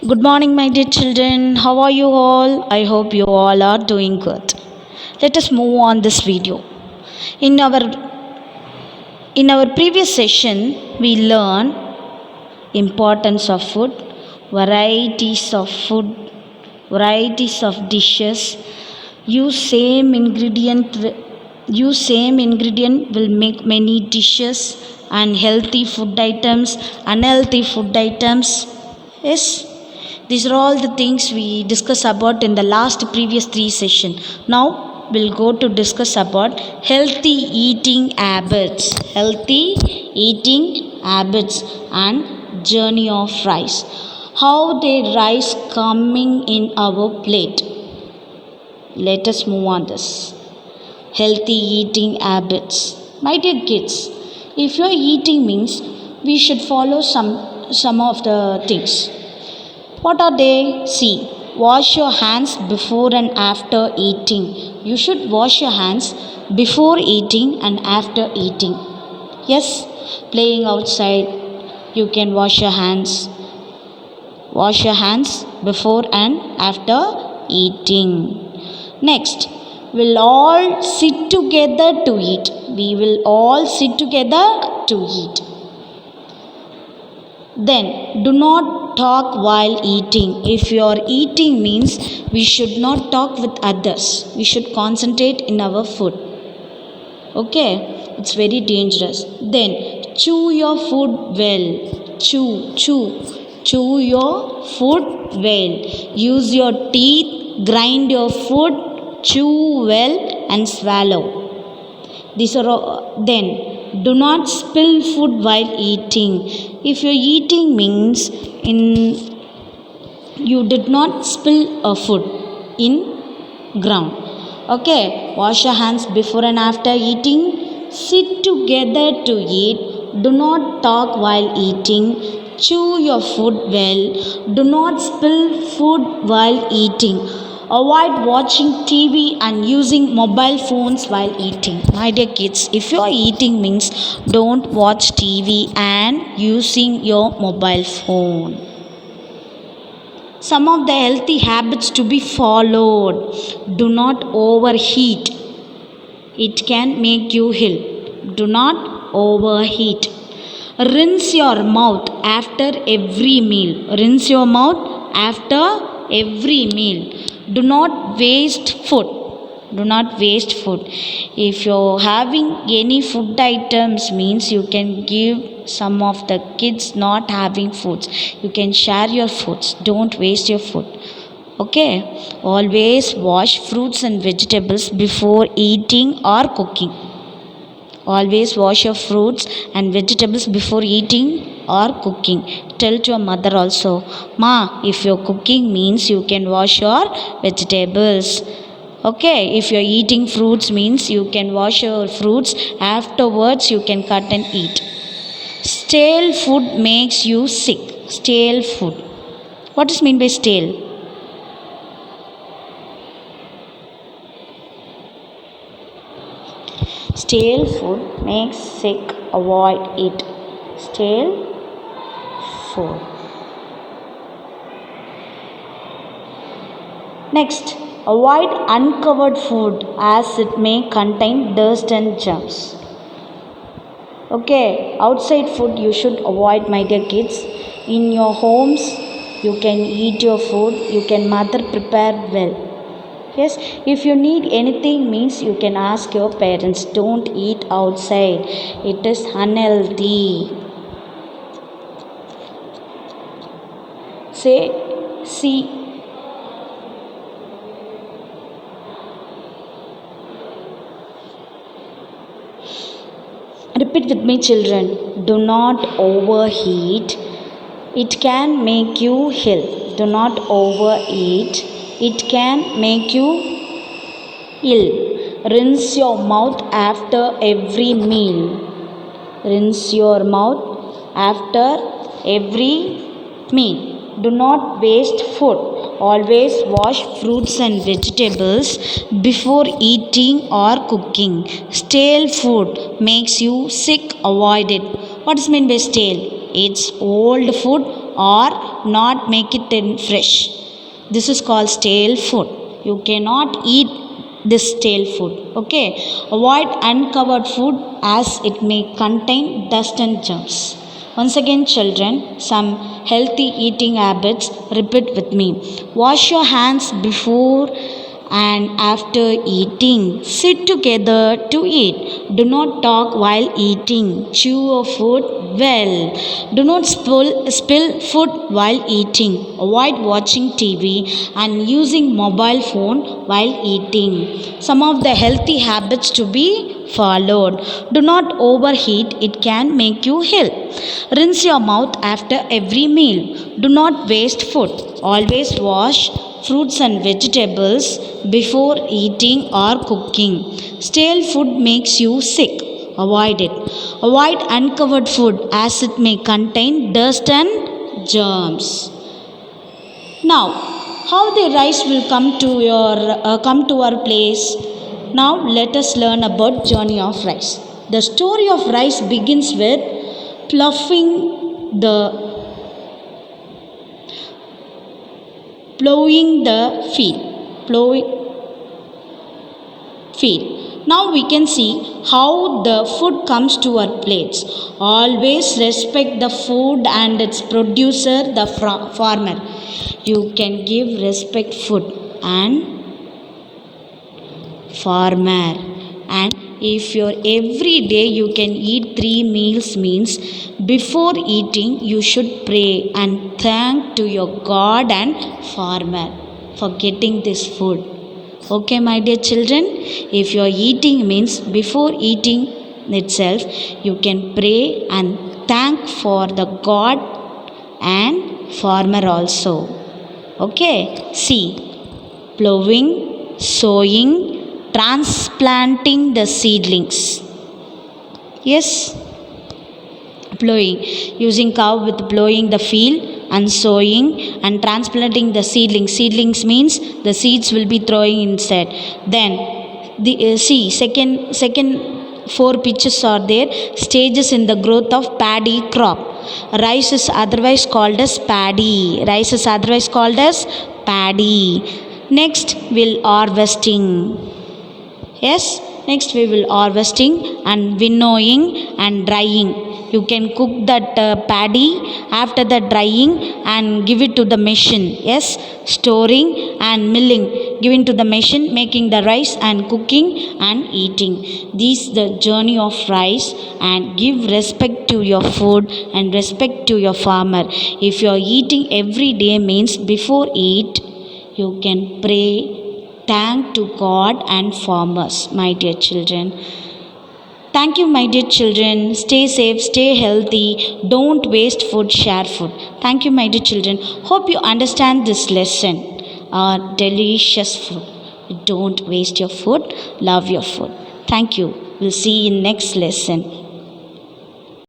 Good morning, my dear children. How are you all? I hope you all are doing good. Let us move on this video. In our in our previous session, we learned importance of food, varieties of dishes. Use same ingredient. Use same ingredient will make many dishes and healthy food items, unhealthy food items. Yes. These are all the things we discussed about in the last previous three sessions. Now we'll go to discuss about healthy eating habits. Healthy eating habits and journey of rice. How the rice coming in our plate. Let us move on this. Healthy eating habits. My dear kids, if you're eating means we should follow some of the things. What are they? See, wash your hands before and after eating. You should wash your hands before eating and after eating. Yes, playing outside, you can wash your hands. Wash your hands before and after eating. Next, we'll all sit together to eat. We will all sit together to eat. Then, do not talk while eating. If you are eating means we should not talk with others. We should concentrate in our food. Okay, it's very dangerous. Then, chew your food well. Chew your food well. Use your teeth, grind your food, chew well and swallow. These are all. Then, do not spill food while eating. If you're eating means you did not spill a food in ground. Okay, wash your hands before and after eating. Sit together to eat. Do not talk while eating. Chew your food well. Do not spill food while eating. Avoid watching TV and using mobile phones while eating. My dear kids, if you are eating means don't watch TV and using your mobile phone. Some of the healthy habits to be followed. Do not overheat. It can make you ill. Do not overheat. Rinse your mouth after every meal. Rinse your mouth after every meal. Do not waste food. Do not waste food. If you're having any food items means you can give some of the kids not having foods. You can share your foods. Don't waste your food. Okay. Always wash fruits and vegetables before eating or cooking. Always wash your fruits and vegetables before eating or cooking. Tell to your mother also, Ma, if you're cooking means you can wash your vegetables. Okay, if you're eating fruits means you can wash your fruits. Afterwards you can cut and eat. Stale food makes you sick. Stale food. What does mean by stale? Stale food makes sick. Avoid it. Stale food. Next, avoid uncovered food as it may contain dust and germs. Okay, outside food you should avoid, my dear kids. In your homes, you can eat your food. You can mother prepare well. Yes, if you need anything means you can ask your parents. Don't eat outside. It is unhealthy. See. Repeat with me, children. Do not overheat. It can make you ill. Do not overeat. It can make you ill. Rinse your mouth after every meal. Rinse your mouth after every meal. Do not waste food. Always wash fruits and vegetables before eating or cooking. Stale food makes you sick. Avoid it. What is meant by stale? It's old food or not make it in fresh. This is called stale food. You cannot eat this stale food. Okay. Avoid uncovered food as it may contain dust and germs. Once again, children, some healthy eating habits. Repeat with me. Wash your hands before and after eating. Sit together to eat. Do not talk while eating. Chew your food well. Do not spill food while eating. Avoid watching TV and using mobile phone while eating. Some of the healthy habits to be followed. Do not overheat, it can make you ill. Rinse your mouth after every meal. Do not waste food. Always wash fruits and vegetables before eating or cooking. Stale food makes you sick. Avoid it. Avoid uncovered food as it may contain dust and germs. Now, how the rice will come to our place? Now, let us learn about journey of rice. The story of rice begins with plowing the field. Now we can see how the food comes to our plates. Always respect the food and its producer, the farmer. You can give respect food and farmer. And if you're every day you can eat 3 meals means before eating you should pray and thank to your God and farmer for getting this food. Okay, my dear children, if you are eating means before eating itself you can pray and thank for the God and farmer also. Okay, see, plowing, sowing, transplanting the seedlings. Yes, plowing, using cow with plowing the field and sowing and transplanting the seedlings. Seedlings means the seeds will be throwing inside. Then the see second 4 pictures are there. Stages in the growth of paddy crop. Rice is otherwise called as paddy. Rice is otherwise called as paddy. Next will harvesting. Yes, next we will harvesting and winnowing and drying. You can cook that paddy after the drying and give it to the machine. Yes, storing and milling, giving to the machine, making the rice and cooking and eating. This is the journey of rice. And give respect to your food and respect to your farmer. If you are eating every day means before eat you can pray, thank to God and farmers, my dear children. Thank you, my dear children. Stay safe, stay healthy. Don't waste food, share food. Thank you, my dear children. Hope you understand this lesson. Delicious food. Don't waste your food. Love your food. Thank you. We'll see you in next lesson.